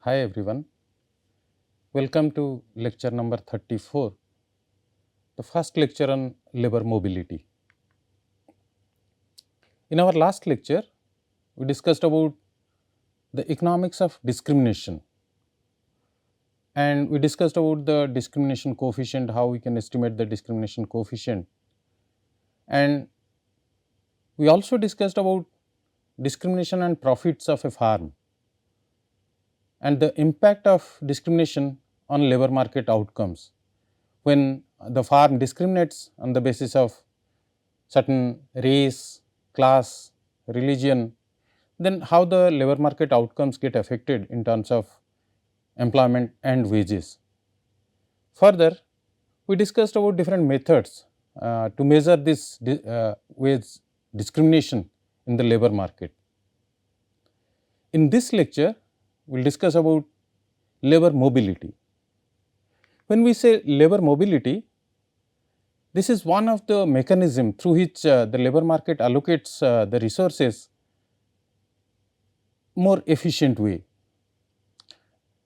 Hi everyone, welcome to lecture number 34, the first lecture on labor mobility. In our last lecture, we discussed about the economics of discrimination and we discussed about the discrimination coefficient, how we can estimate the discrimination coefficient, and we also discussed about discrimination and profits of a farm and the impact of discrimination on labor market outcomes when the farm discriminates on the basis of certain race, class, religion, then how the labor market outcomes get affected in terms of employment and wages. Further, we discussed about different methods to measure this wage discrimination in the labor market. In this lecture, we will discuss about labor mobility. When we say labor mobility, this is one of the mechanism through which the labor market allocates the resources more efficient way.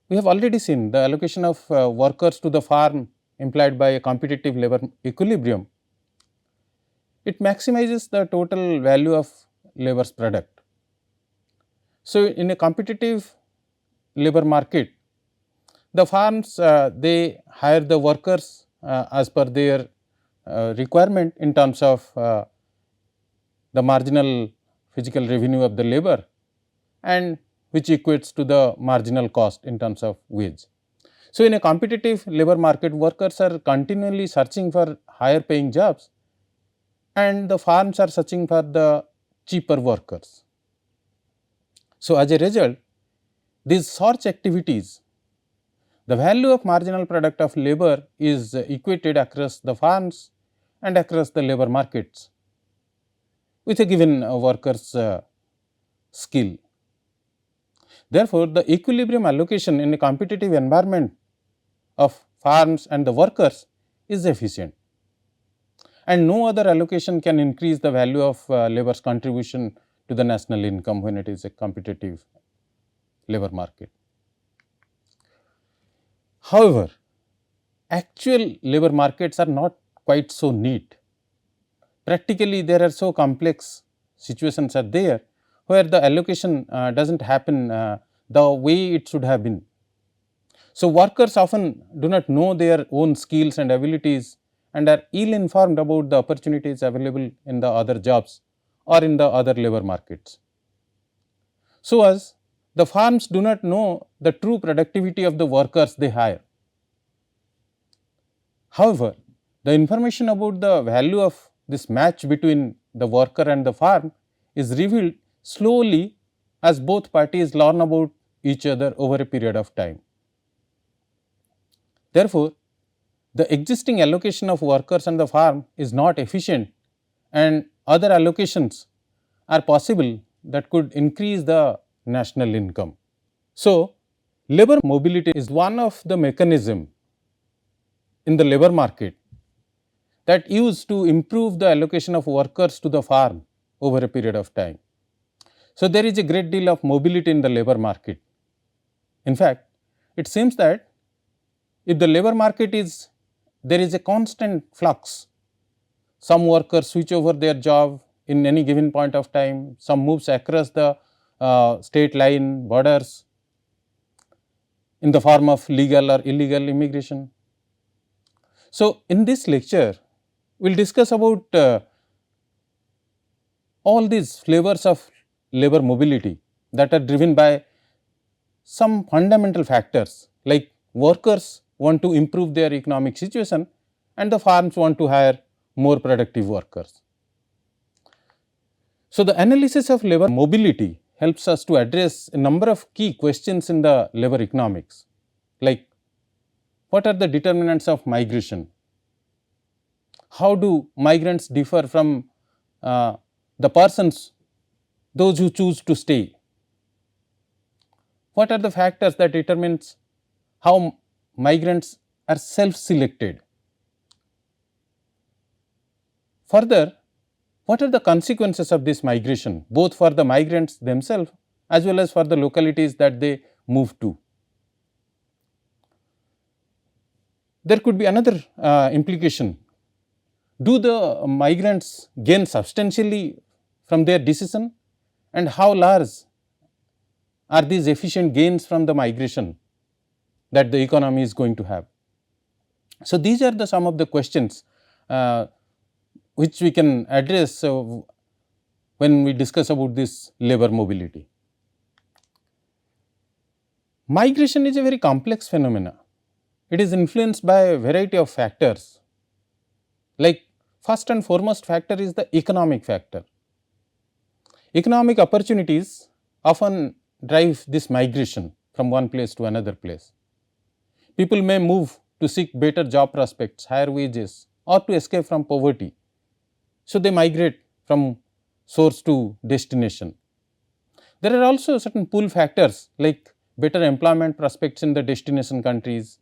We have already seen the allocation of workers to the farm implied by a competitive labor equilibrium. It maximizes the total value of labor's product. So, in a competitive labor market, the farms they hire the workers as per their requirement in terms of the marginal physical revenue of the labor and which equates to the marginal cost in terms of wage. So, in a competitive labor market, workers are continually searching for higher paying jobs and the farms are searching for the cheaper workers. So, as a result, these search activities, the value of marginal product of labor is equated across the farms and across the labor markets with a given worker's skill. Therefore, the equilibrium allocation in a competitive environment of farms and the workers is efficient, and no other allocation can increase the value of labor's contribution to the national income when it is a competitive labor market. However, actual labor markets are not quite so neat. Practically, there are so complex situations are there where the allocation does not happen the way it should have been. So, workers often do not know their own skills and abilities and are ill informed about the opportunities available in the other jobs or in the other labor markets. So, as the farms do not know the true productivity of the workers they hire. However, the information about the value of this match between the worker and the farm is revealed slowly as both parties learn about each other over a period of time. Therefore, the existing allocation of workers on the farm is not efficient and other allocations are possible that could increase the national income. So, labor mobility is one of the mechanism in the labor market that used to improve the allocation of workers to the farm over a period of time. So, there is a great deal of mobility in the labor market. In fact, it seems that if the labor market is, there is a constant flux. Some workers switch over their job in any given point of time, some moves across the state line borders in the form of legal or illegal immigration. So, in this lecture, we will discuss about all these flavors of labor mobility that are driven by some fundamental factors like workers want to improve their economic situation and the farms want to hire more productive workers. So, the analysis of labor mobility helps us to address a number of key questions in the labor economics, like what are the determinants of migration? How do migrants differ from the persons, those who choose to stay? What are the factors that determines how migrants are self-selected? Further, what are the consequences of this migration, both for the migrants themselves as well as for the localities that they move to? There could be another implication. Do the migrants gain substantially from their decision, and how large are these efficient gains from the migration that the economy is going to have? So, these are some of the questions uh, which we can address when we discuss about this labor mobility. Migration is a very complex phenomena. It is influenced by a variety of factors. Like, first and foremost factor is the economic factor. Economic opportunities often drive this migration from one place to another place. People may move to seek better job prospects, higher wages, or to escape from poverty. So, they migrate from source to destination. There are also certain pull factors like better employment prospects in the destination countries,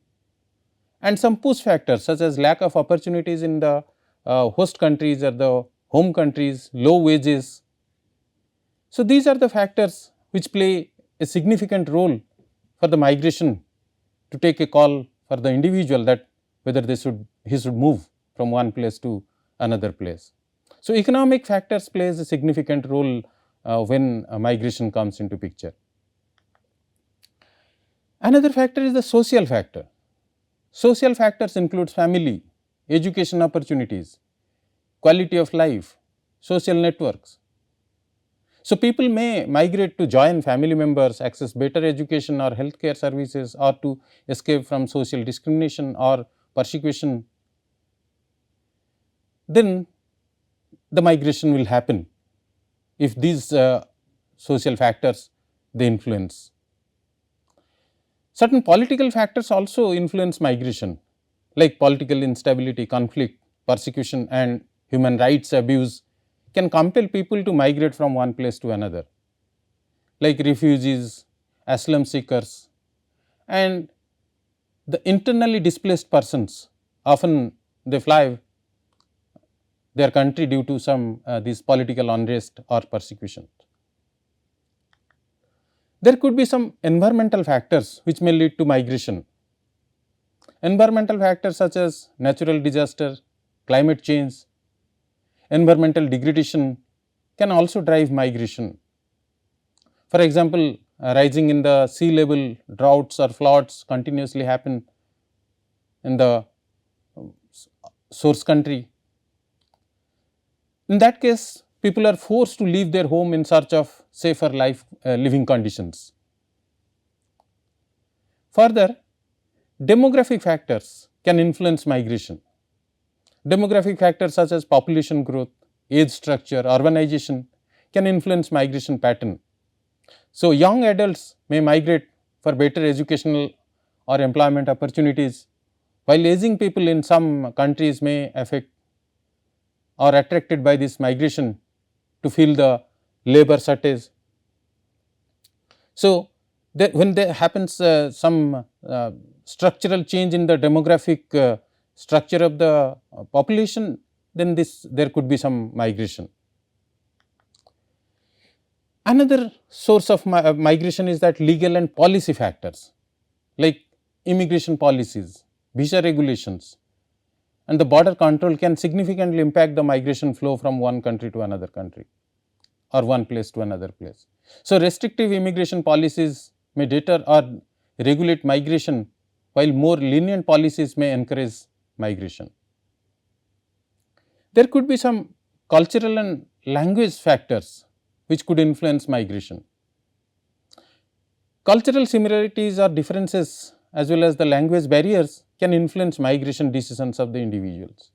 and some push factors such as lack of opportunities in the host countries or the home countries, low wages. So, these are the factors which play a significant role for the migration to take a call for the individual that whether he should move from one place to another place. So, economic factors plays a significant role when migration comes into picture. Another factor is the social factor. Social factors include family, education opportunities, quality of life, social networks. So, people may migrate to join family members, access better education or healthcare services, or to escape from social discrimination or persecution. Then the migration will happen if these social factors they influence. Certain political factors also influence migration, like political instability, conflict, persecution, and human rights abuse can compel people to migrate from one place to another, like refugees, asylum seekers, and the internally displaced persons. Often they fly their country due to some this political unrest or persecution. There could be some environmental factors which may lead to migration. Environmental factors such as natural disaster, climate change, environmental degradation can also drive migration. For example, rising in the sea level, droughts or floods continuously happen in the source country. In that case, people are forced to leave their home in search of safer living conditions. Further, demographic factors can influence migration. Demographic factors such as population growth, age structure, urbanization can influence migration pattern. So, young adults may migrate for better educational or employment opportunities, while aging people in some countries may affect or attracted by this migration to fill the labor shortage. So, when there happens some structural change in the demographic structure of the population, then there could be some migration. Another source of migration is that legal and policy factors like immigration policies, visa regulations, and the border control can significantly impact the migration flow from one country to another country or one place to another place. So, restrictive immigration policies may deter or regulate migration, while more lenient policies may encourage migration. There could be some cultural and language factors which could influence migration. Cultural similarities or differences as well as the language barriers can influence migration decisions of the individuals.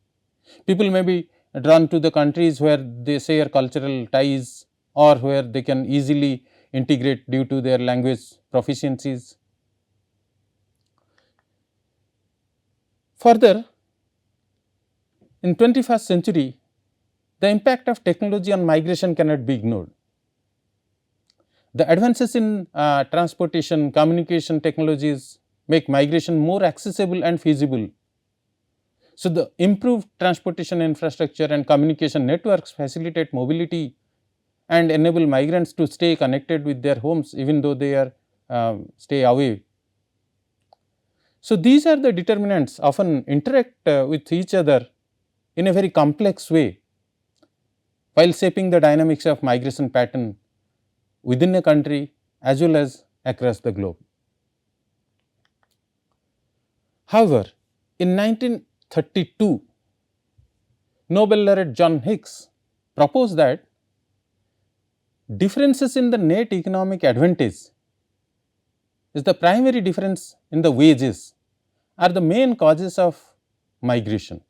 People may be drawn to the countries where they share cultural ties or where they can easily integrate due to their language proficiencies. Further, in 21st century, the impact of technology on migration cannot be ignored. The advances in transportation, communication technologies make migration more accessible and feasible. So, the improved transportation infrastructure and communication networks facilitate mobility and enable migrants to stay connected with their homes even though they are stay away. So, these are the determinants often interact with each other in a very complex way while shaping the dynamics of migration pattern within a country as well as across the globe. However, in 1932, Nobel laureate John Hicks proposed that differences in the net economic advantage is the primary difference in the wages are the main causes of migration.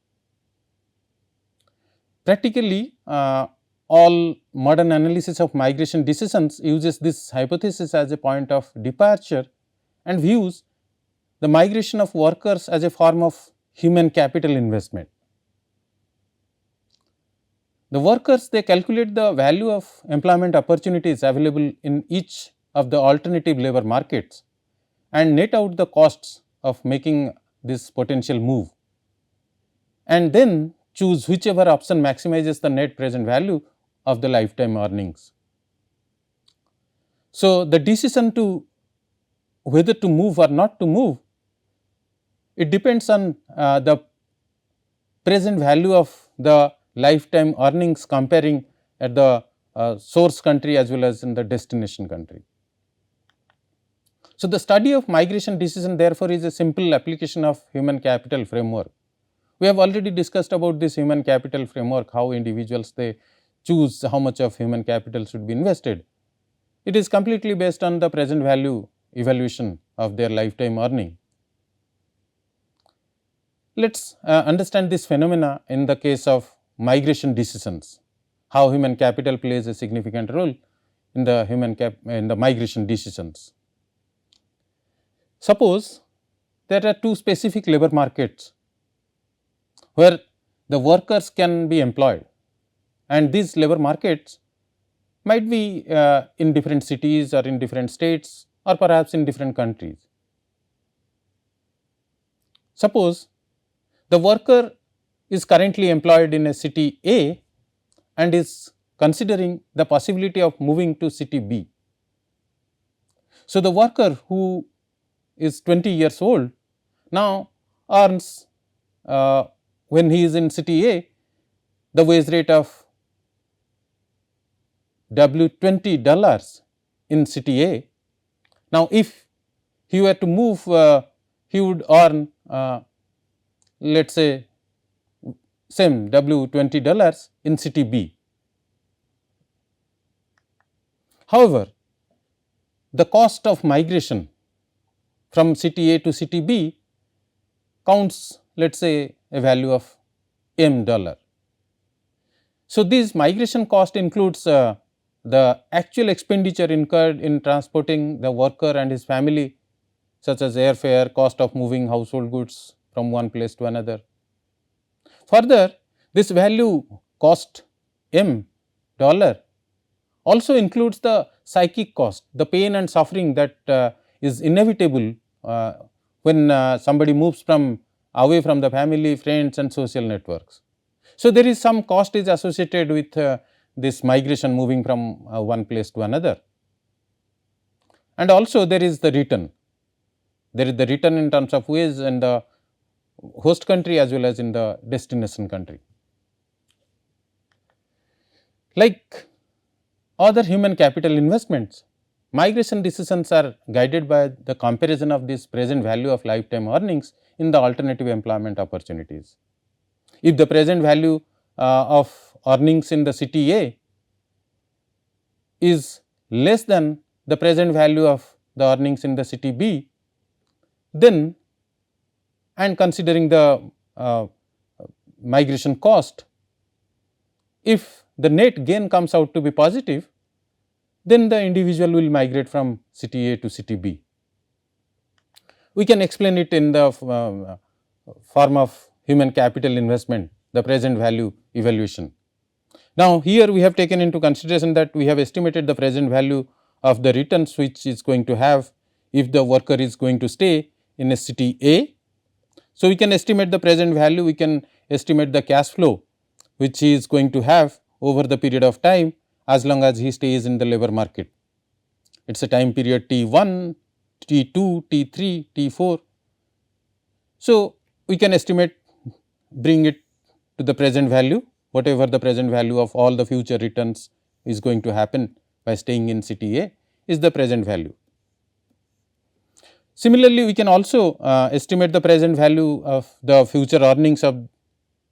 Practically, all modern analysis of migration decisions uses this hypothesis as a point of departure and views the migration of workers as a form of human capital investment. The workers, they calculate the value of employment opportunities available in each of the alternative labor markets and net out the costs of making this potential move, and then choose whichever option maximizes the net present value of the lifetime earnings. So, the decision to whether to move or not to move, it depends on the present value of the lifetime earnings comparing at the source country as well as in the destination country. So, the study of migration decision therefore is a simple application of human capital framework. We have already discussed about this human capital framework, how individuals they choose how much of human capital should be invested. It is completely based on the present value evaluation of their lifetime earning. Let us understand this phenomena in the case of migration decisions, how human capital plays a significant role in the migration decisions. Suppose there are two specific labor markets where the workers can be employed, and these labor markets might be in different cities or in different states or perhaps in different countries. Suppose the worker is currently employed in a city A and is considering the possibility of moving to city B. So, the worker who is 20 years old now earns when he is in city A the wage rate of $20 in city A. Now, if he were to move, he would earn let us say same $20 in city B. However, the cost of migration from city A to city B counts, let us say, a value of $. So, this migration cost includes the actual expenditure incurred in transporting the worker and his family, such as airfare, cost of moving household goods from one place to another. Further, this value cost $, also includes the psychic cost, the pain and suffering that is inevitable when somebody moves from away from the family, friends and social networks. So, there is some cost is associated with this migration moving from one place to another, and also there is the return. There is the return in terms of wage in the host country as well as in the destination country. Like other human capital investments, migration decisions are guided by the comparison of this present value of lifetime earnings in the alternative employment opportunities. If the present value of earnings in the city A is less than the present value of the earnings in the city B, then and considering the migration cost, if the net gain comes out to be positive, then the individual will migrate from city A to city B. We can explain it in the form of human capital investment, the present value evaluation. Now, here we have taken into consideration that we have estimated the present value of the returns which is going to have if the worker is going to stay in a city A. So, we can estimate the present value, we can estimate the cash flow which he is going to have over the period of time as long as he stays in the labor market. It is a time period T1, T2, T3, T4. So, we can estimate, bring it to the present value, whatever the present value of all the future returns is going to happen by staying in city A is the present value. Similarly, we can also estimate the present value of the future earnings of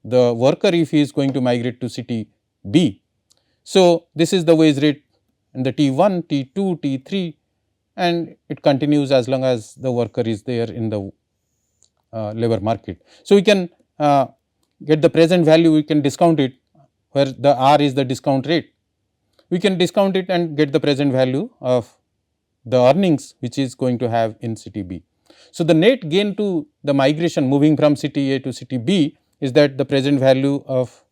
the worker if he is going to migrate to city B. So, this is the wage rate in the T1, T2, T3, and it continues as long as the worker is there in the labor market. So, we can get the present value, we can discount it, where the R is the discount rate. We can discount it and get the present value of the earnings which is going to have in city B. So, the net gain to the migration moving from city A to city B is that the present value of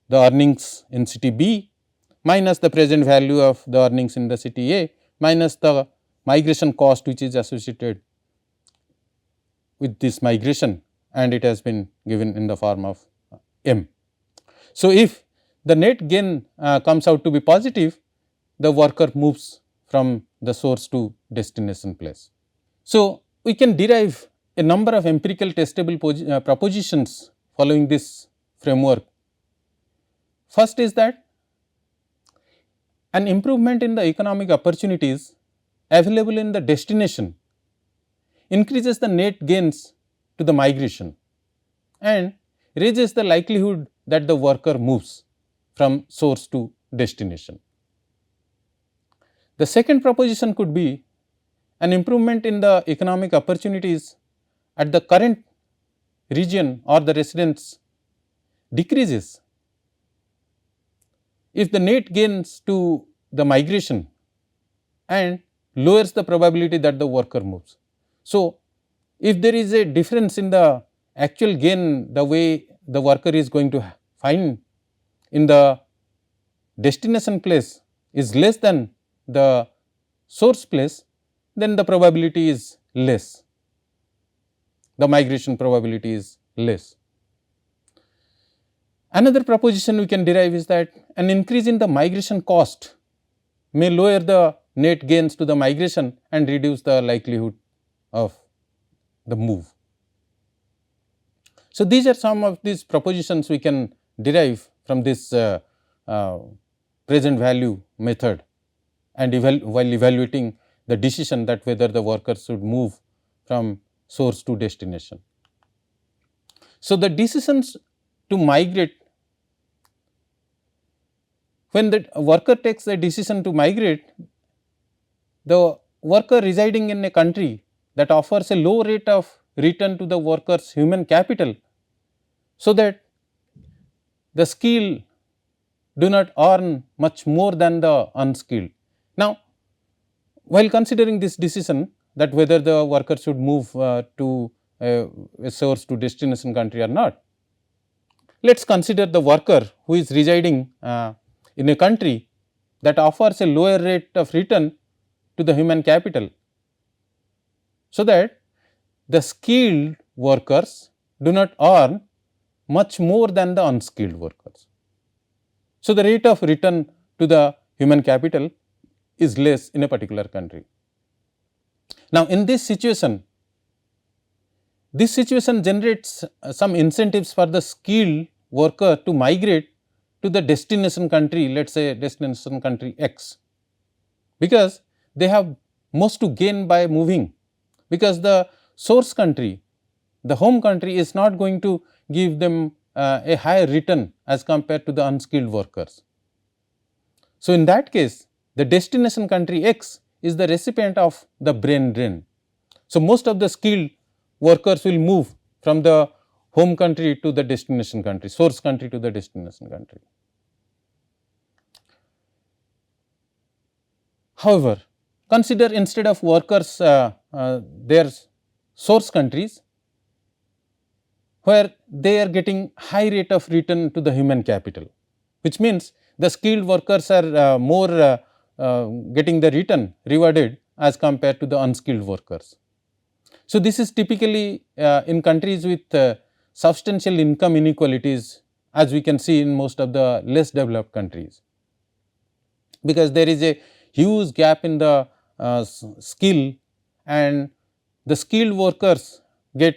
the earnings in city B minus the present value of the earnings in the city A minus the migration cost which is associated with this migration, and it has been given in the form of M. So, if the net gain comes out to be positive, the worker moves from the source to destination place. So, we can derive a number of empirical testable propositions following this framework. First is that an improvement in the economic opportunities available in the destination increases the net gains to the migration and raises the likelihood that the worker moves from source to destination. The second proposition could be an improvement in the economic opportunities at the current region or the residence decreases if the net gains to the migration and lowers the probability that the worker moves. So, if there is a difference in the actual gain, the way the worker is going to find in the destination place is less than the source place, then the probability is less, the migration probability is less. Another proposition we can derive is that an increase in the migration cost may lower the net gains to the migration and reduce the likelihood of the move. So, these are some of these propositions we can derive from this present value method, and while evaluating the decision that whether the worker should move from source to destination. So, the decisions to migrate, when the worker takes the decision to migrate, the worker residing in a country that offers a low rate of return to the worker's human capital, so that the skilled do not earn much more than the unskilled. Now, while considering this decision that whether the worker should move to a source to destination country or not, let us consider the worker who is residing in a country that offers a lower rate of return to the human capital, so that the skilled workers do not earn much more than the unskilled workers. So, the rate of return to the human capital is less in a particular country. Now, in this situation generates some incentives for the skilled worker to migrate to the destination country, let us say destination country X, because they have most to gain by moving, because the source country, the home country is not going to give them a higher return as compared to the unskilled workers. So, in that case, the destination country X is the recipient of the brain drain. So, most of the skilled workers will move from the home country to the destination country, source country to the destination country. However, consider instead of workers their source countries, where they are getting high rate of return to the human capital, which means the skilled workers are more getting the return rewarded as compared to the unskilled workers. So, this is typically in countries with substantial income inequalities, as we can see in most of the less developed countries, because there is a huge gap in the skill, and the skilled workers get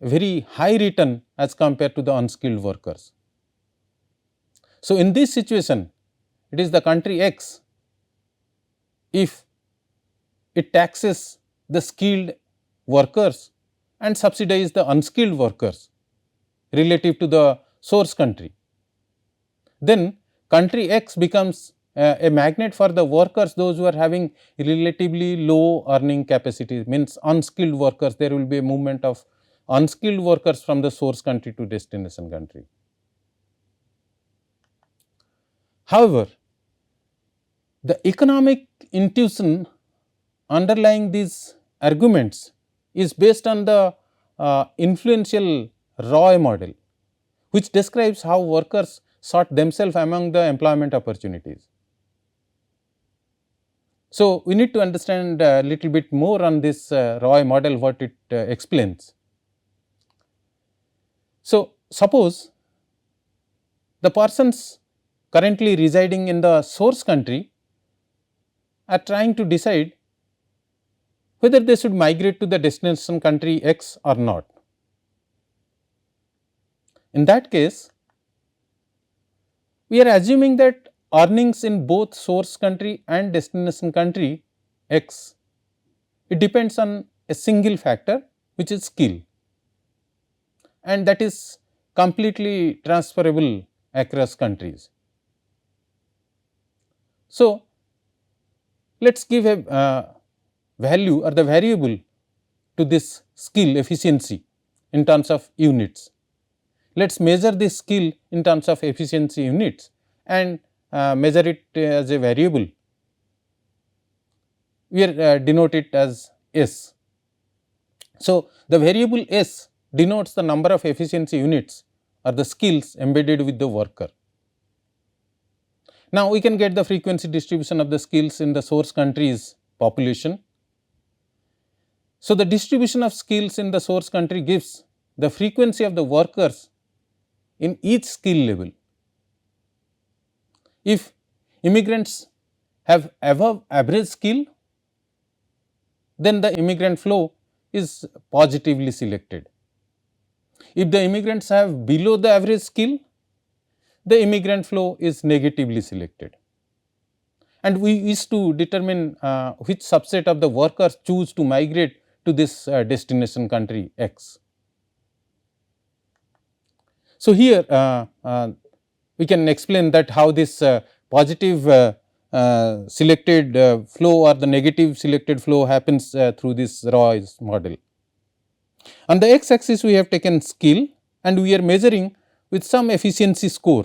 very high return as compared to the unskilled workers. So, in this situation, it is the country X, if it taxes the skilled workers and subsidize the unskilled workers relative to the source country, then country X becomes a magnet for the workers, those who are having relatively low earning capacity, means unskilled workers. There will be a movement of unskilled workers from the source country to destination country. However, the economic intuition underlying these arguments is based on the influential Roy model, which describes how workers sort themselves among the employment opportunities. So, we need to understand a little bit more on this Roy model, what it explains. So, suppose the persons currently residing in the source country are trying to decide whether they should migrate to the destination country X or not. In that case, we are assuming that earnings in both source country and destination country X, it depends on a single factor, which is skill, and that is completely transferable across countries. So, let us give a value or the variable to this skill efficiency in terms of units. Let us measure this skill in terms of efficiency units and measure it as a variable. We are denote it as S. So, the variable S denotes the number of efficiency units or the skills embedded with the worker. Now, we can get the frequency distribution of the skills in the source country's population. So, the distribution of skills in the source country gives the frequency of the workers in each skill level. If immigrants have above average skill, then the immigrant flow is positively selected. If the immigrants have below the average skill, the immigrant flow is negatively selected. And we wish to determine which subset of the workers choose to migrate to this destination country X. So, here we can explain that how this positive selected flow or the negative selected flow happens through this Roy's model. On the x axis, we have taken skill and we are measuring with some efficiency score.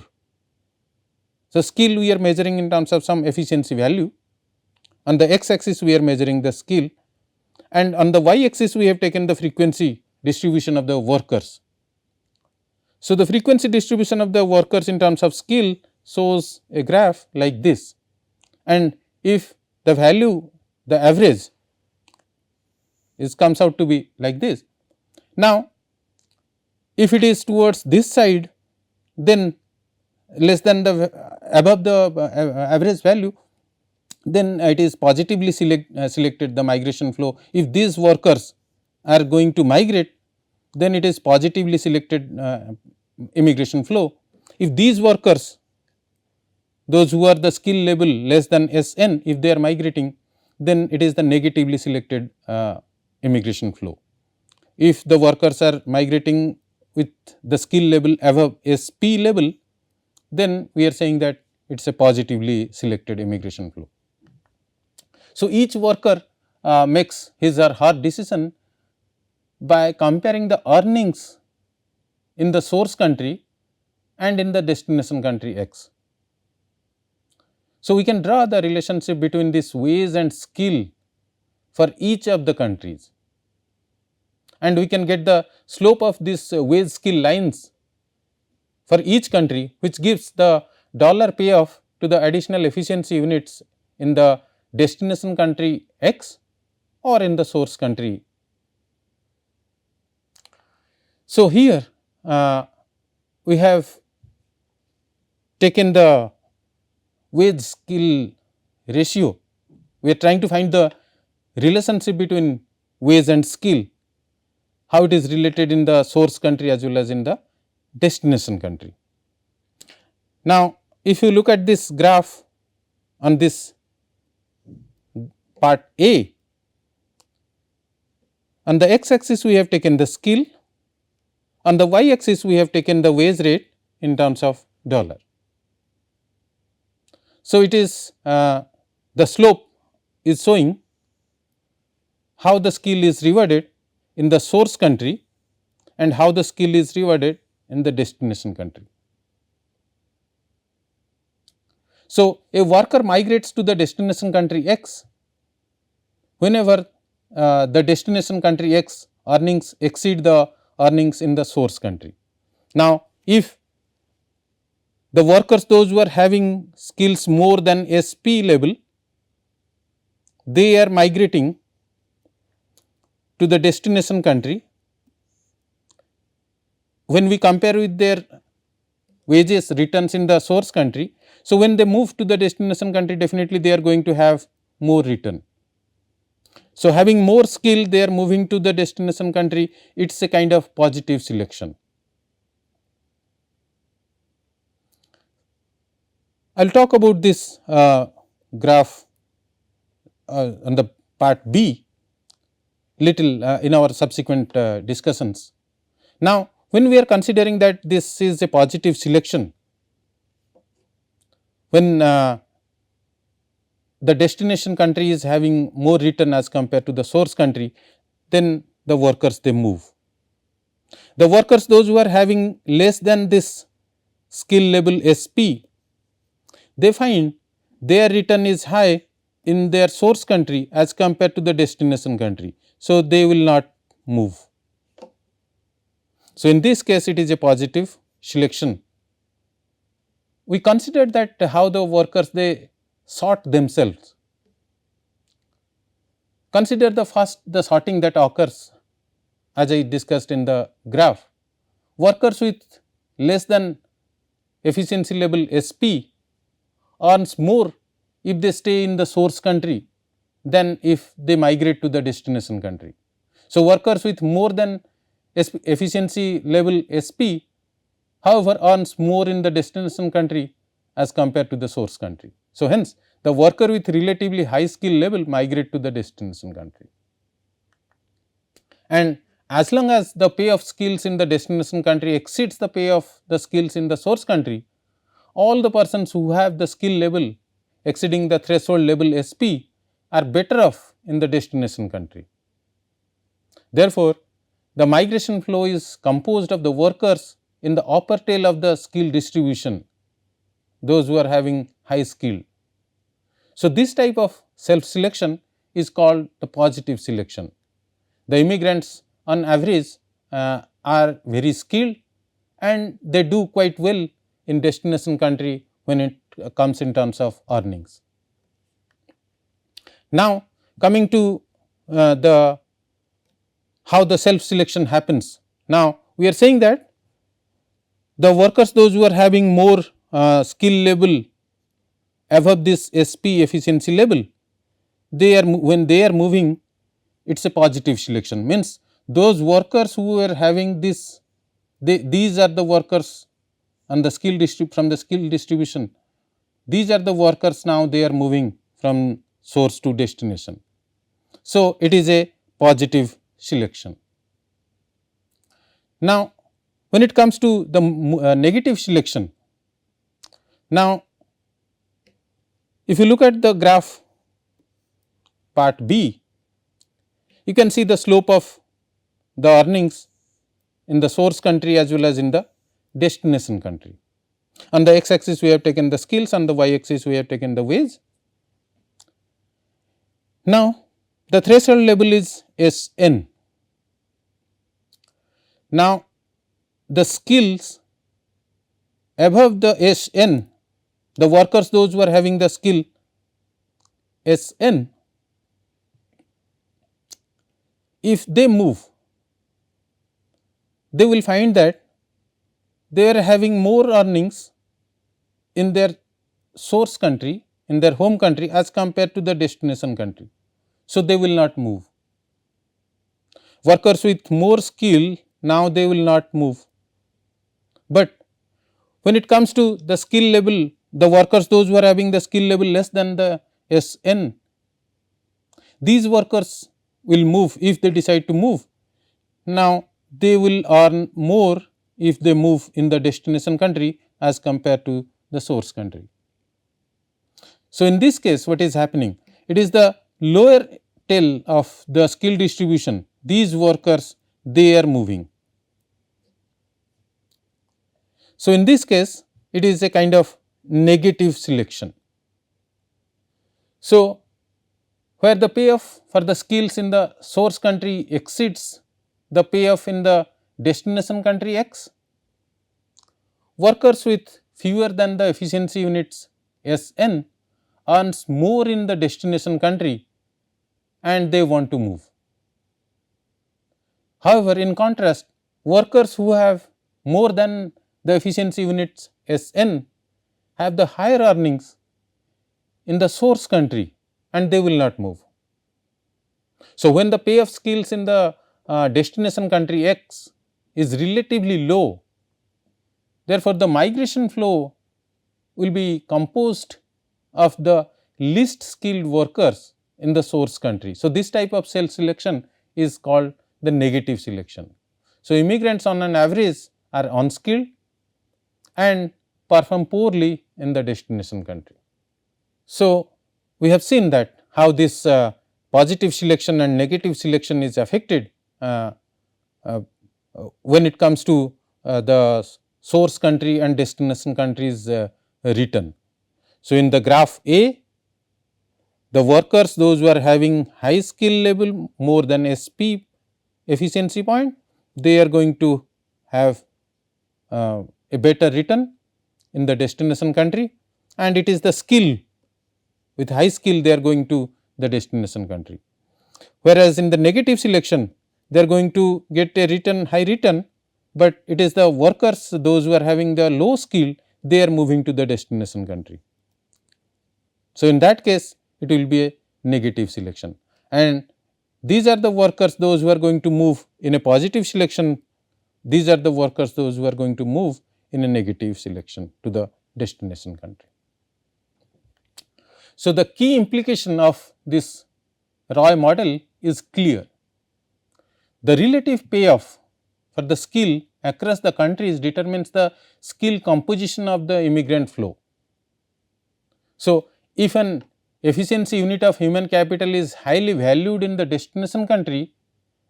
So, skill we are measuring in terms of some efficiency value. On the x axis, we are measuring the skill, and on the y axis, we have taken the frequency distribution of the workers. So, the frequency distribution of the workers in terms of skill shows a graph like this, and if the value, the average comes out to be like this. Now, if it is towards this side, then less than the above the average value, then it is positively selected the migration flow. If these workers are going to migrate, then it is positively selected immigration flow. If these workers, those who are the skill level less than Sn, if they are migrating, then it is the negatively selected immigration flow. If the workers are migrating with the skill level above Sp level, then we are saying that it is a positively selected immigration flow. So, each worker makes his or her decision by comparing the earnings in the source country and in the destination country X. So, we can draw the relationship between this wage and skill for each of the countries, and we can get the slope of this wage skill lines for each country, which gives the dollar payoff to the additional efficiency units in the destination country X or in the source country. So, here we have taken the wage skill ratio. We are trying to find the relationship between wage and skill. how it is related in the source country as well as in the destination country. Now, if you look at this graph on this part A, on the x axis we have taken the skill, on the y axis we have taken the wage rate in terms of dollar. So, it is the slope is showing how the skill is rewarded in the source country and how the skill is rewarded in the destination country. So, a worker migrates to the destination country X whenever the destination country X earnings exceed the earnings in the source country. Now, if the workers those who are having skills more than SP level, they are migrating to the destination country. When we compare with their wages returns in the source country, so when they move to the destination country, definitely they are going to have more return. So, having more skill, they are moving to the destination country, it is a kind of positive selection. I will talk about this graph on the part B little in our subsequent discussions. Now, when we are considering that this is a positive selection, when the destination country is having more return as compared to the source country, then the workers they move. The workers those who are having less than this skill level SP, they find their return is high in their source country as compared to the destination country. So, they will not move. So, in this case it is a positive selection. We considered that how the workers they sort themselves. Consider the sorting that occurs as I discussed in the graph. Workers with less than efficiency level SP earns more if they stay in the source country than if they migrate to the destination country. So, workers with more than efficiency level SP, however, earns more in the destination country as compared to the source country. So, hence the worker with relatively high skill level migrate to the destination country. And as long as the pay of skills in the destination country exceeds the pay of the skills in the source country, all the persons who have the skill level exceeding the threshold level SP are better off in the destination country. Therefore, the migration flow is composed of the workers in the upper tail of the skill distribution, those who are having high skill. So, this type of self selection is called the positive selection. The immigrants on average are very skilled and they do quite well in destination country when it comes in terms of earnings. Now, coming to how the self selection happens. Now, we are saying that the workers those who are having more skill level above this SP efficiency level, they are when they are moving, it is a positive selection, means those workers who are having this, these are the workers on the skill from the skill distribution, these are the workers now they are moving from source to destination. So, it is a positive selection. Now, when it comes to the negative selection, now if you look at the graph part B, you can see the slope of the earnings in the source country as well as in the destination country. On the x axis we have taken the skills, on the y axis we have taken the wage. Now, the threshold level is Sn. Now, the skills above the Sn, the workers those who are having the skill Sn, if they move, they will find that they are having more earnings in their source country, in their home country as compared to the destination country. So, they will not move. workers with more skill, now they will not move. But when it comes to the skill level, the workers, those who are having the skill level less than the SN, these workers will move if they decide to move. Now, they will earn more if they move in the destination country as compared to the source country. So, in this case, what is happening? It is the lower tail of the skill distribution. These workers, they are moving. So, in this case, it is a kind of negative selection. So, where the payoff for the skills in the source country exceeds the payoff in the destination country X, workers with fewer than the efficiency units SN earns more in the destination country and they want to move. However, in contrast, workers who have more than the efficiency units SN have the higher earnings in the source country and they will not move. So, when the pay of skills in the destination country X is relatively low, therefore, the migration flow will be composed of the least skilled workers in the source country. So, this type of self selection is called the negative selection. So, immigrants on an average are unskilled and perform poorly in the destination country. So, we have seen that how this positive selection and negative selection is affected when it comes to the source country and destination country's return. So, in the graph A, the workers, those who are having high skill level more than SP efficiency point, they are going to have a better return in the destination country, and it is the skill with high skill they are going to the destination country. Whereas, in the negative selection, they are going to get a return, high return, but it is the workers, those who are having the low skill, they are moving to the destination country. So, in that case, it will be a negative selection, and these are the workers, those who are going to move in a positive selection. These are the workers, those who are going to move in a negative selection to the destination country. So, the key implication of this Roy model is clear. The relative payoff for the skill across the countries determines the skill composition of the immigrant flow. So, if an efficiency unit of human capital is highly valued in the destination country,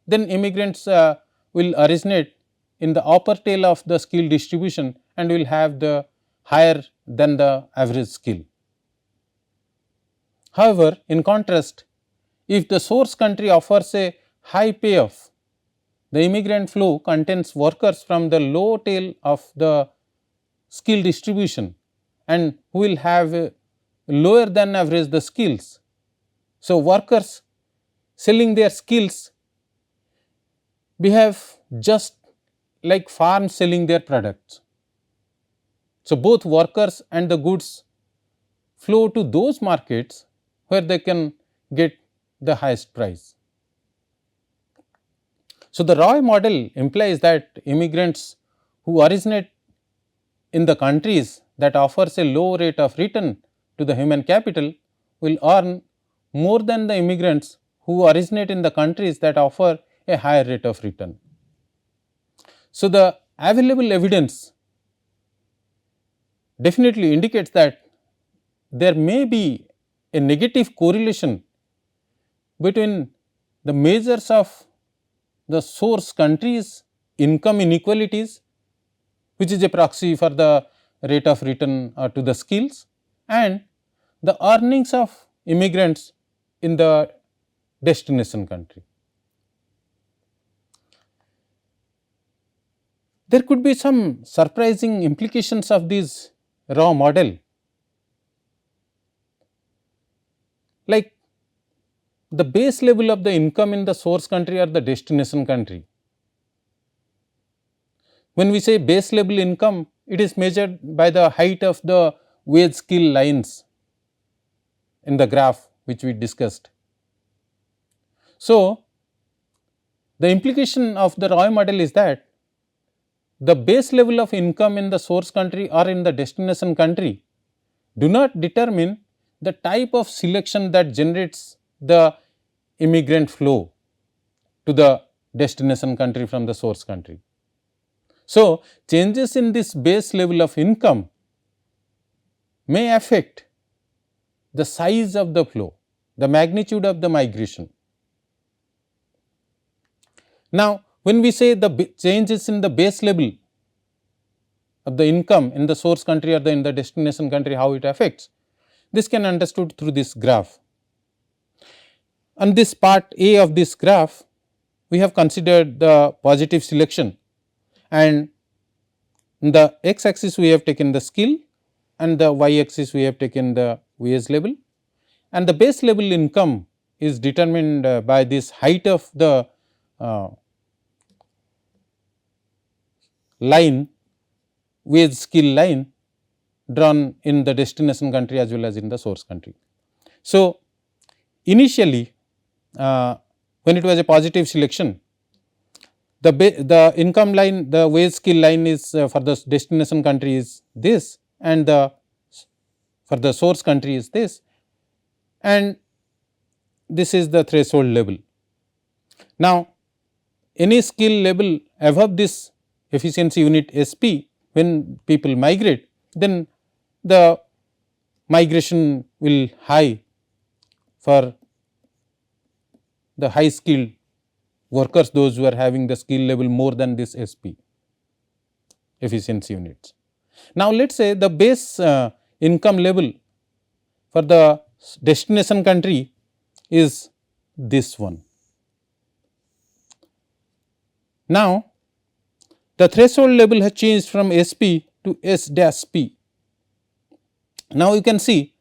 then immigrants will originate in the upper tail of the skill distribution and will have the higher than the average skill. However, in contrast, if the source country offers a high payoff, the immigrant flow contains workers from the low tail of the skill distribution and who will have a lower than average the skills. So, workers selling their skills behave just like farms selling their products. So, both workers and the goods flow to those markets where they can get the highest price. So, the Roy model implies that immigrants who originate in the countries that offers a low rate of return to the human capital will earn more than the immigrants who originate in the countries that offer a higher rate of return. So, the available evidence definitely indicates that there may be a negative correlation between the measures of the source country's income inequalities, which is a proxy for the rate of return to the skills, and the earnings of immigrants in the destination country. There could be some surprising implications of this raw model, like the base level of the income in the source country or the destination country. When we say base level income, it is measured by the height of the wage skill lines in the graph which we discussed. So, The implication of the Roy model is that the base level of income in the source country or in the destination country do not determine the type of selection that generates the immigrant flow to the destination country from the source country. So, changes in this base level of income may affect the size of the flow, the magnitude of the migration. Now, when we say the changes in the base level of the income in the source country or in the destination country, how it affects, this can be understood through this graph. On this part A of this graph, we have considered the positive selection, and in the x axis we have taken the skill and the y axis we have taken the wage level, and the base level income is determined by this height of the line, wage skill line drawn in the destination country as well as in the source country. So, initially when it was a positive selection, the income line, the wage skill line is for the destination country is this, and for the source country is this, and this is the threshold level. Now, any skill level above this efficiency unit SP, when people migrate, then the migration will high for the high skilled workers, those who are having the skill level more than this SP efficiency units. Now, let us say the base income level for the destination country is this one. Now, the threshold level has changed from SP to S dash P. Now, you can see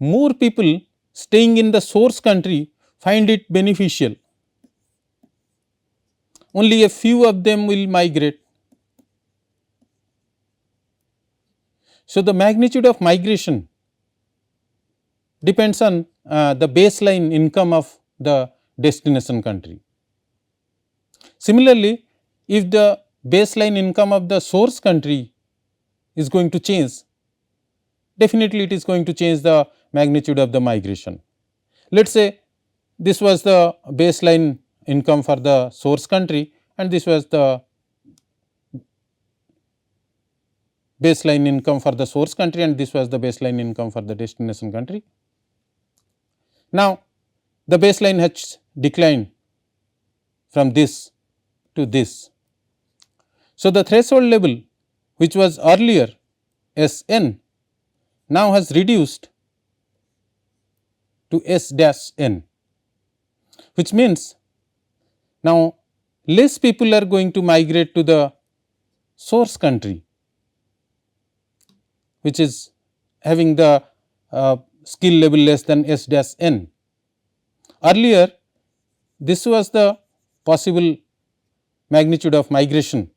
more people staying in the source country find it beneficial. Only a few of them will migrate. So, the magnitude of migration depends on the baseline income of the destination country. Similarly, if the baseline income of the source country is going to change, definitely it is going to change the magnitude of the migration. Let us say this was the baseline income for the source country and this was the baseline income for the source country and this was the baseline income for the destination country. Now, the baseline has declined from this to this. So, the threshold level which was earlier Sn now has reduced to S dash n, which means now less people are going to migrate to the source country, which is having the skill level less than S dash n. Earlier, this was the possible magnitude of migration.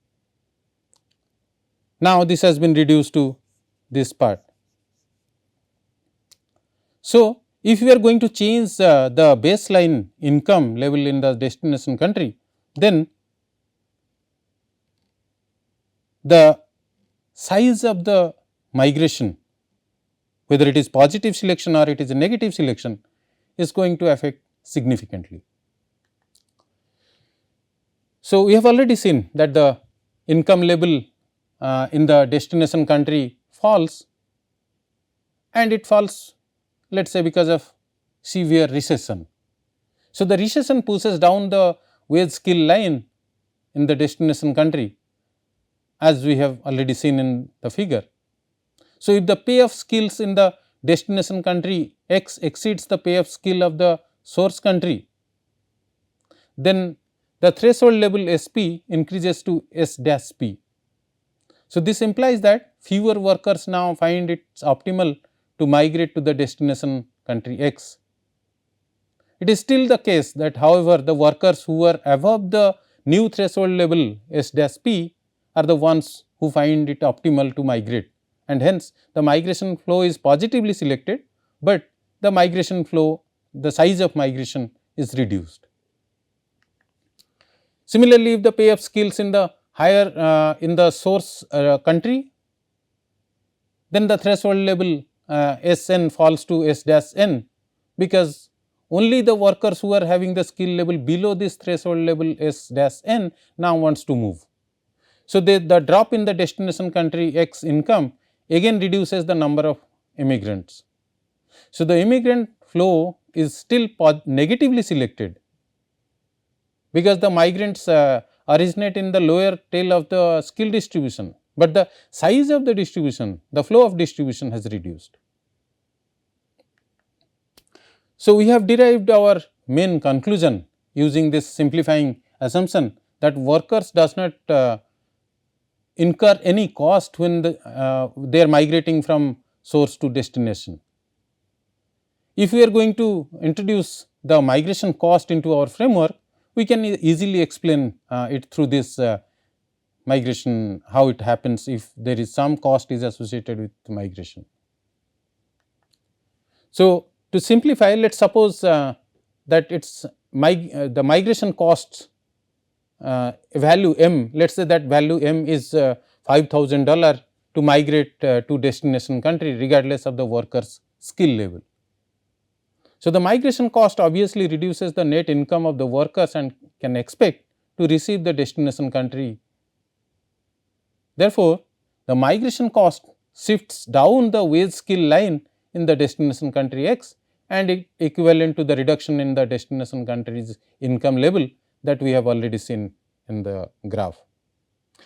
Now, this has been reduced to this part. So, if we are going to change the baseline income level in the destination country, then the size of the migration, whether it is positive selection or it is a negative selection, is going to affect significantly. So, we have already seen that the income level in the destination country falls, and it falls, let us say, because of severe recession. So, the recession pushes down the wage skill line in the destination country, as we have already seen in the figure. So, if the pay of skills in the destination country X exceeds the pay of skill of the source country, then the threshold level SP increases to S dash P. So, this implies that fewer workers now find it optimal to migrate to the destination country X. It is still the case that, however, the workers who are above the new threshold level S dash P are the ones who find it optimal to migrate, and hence the migration flow is positively selected, but the migration flow, the size of migration is reduced. Similarly, if the pay of skills in the higher in the source country, then the threshold level Sn falls to S dash n, because only the workers who are having the skill level below this threshold level S dash n now wants to move. So, the drop in the destination country X income again reduces the number of immigrants. So, the immigrant flow is still negatively selected, because the migrants originate in the lower tail of the skill distribution, but the size of the distribution, the flow of distribution has reduced. So, we have derived our main conclusion using this simplifying assumption that workers does not incur any cost when they are migrating from source to destination. If we are going to introduce the migration cost into our framework, we can easily explain it through this migration, how it happens if there is some cost is associated with migration. So, to simplify, let us suppose that it is the migration costs value m, let us say that value m is $5,000 to migrate to destination country regardless of the worker's skill level. So, the migration cost obviously reduces the net income of the workers and can expect to receive the destination country. Therefore, the migration cost shifts down the wage skill line in the destination country X and equivalent to the reduction in the destination country's income level that we have already seen in the graph.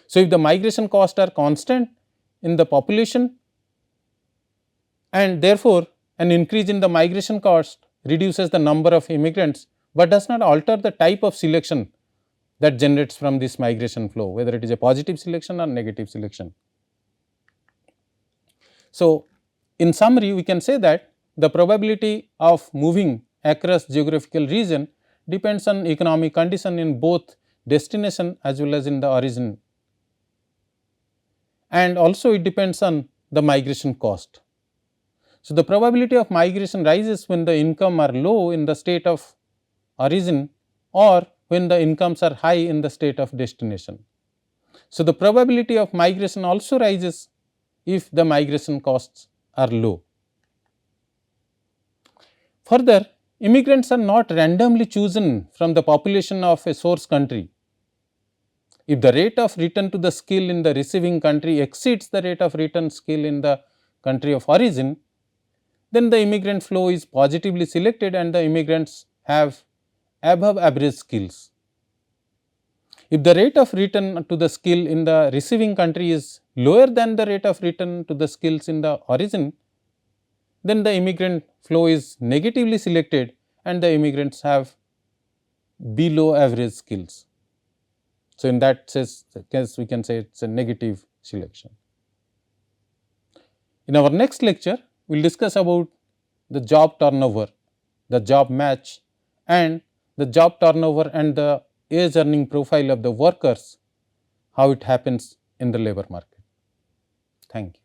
So, if the migration costs are constant in the population, and therefore, an increase in the migration cost reduces the number of immigrants, but does not alter the type of selection that generates from this migration flow, whether it is a positive selection or negative selection. So, in summary, we can say that the probability of moving across geographical region depends on economic condition in both destination as well as in the origin, and also it depends on the migration cost. So, the probability of migration rises when the income are low in the state of origin or when the incomes are high in the state of destination. So, the probability of migration also rises if the migration costs are low. Further, immigrants are not randomly chosen from the population of a source country. If the rate of return to the skill in the receiving country exceeds the rate of return skill in the country of origin, then the immigrant flow is positively selected and the immigrants have above average skills. If the rate of return to the skill in the receiving country is lower than the rate of return to the skills in the origin, then the immigrant flow is negatively selected and the immigrants have below average skills. So, in that case we can say it is a negative selection. In our next lecture, we will discuss about the job turnover, the job match, and the job turnover and the age earning profile of the workers, how it happens in the labor market. Thank you.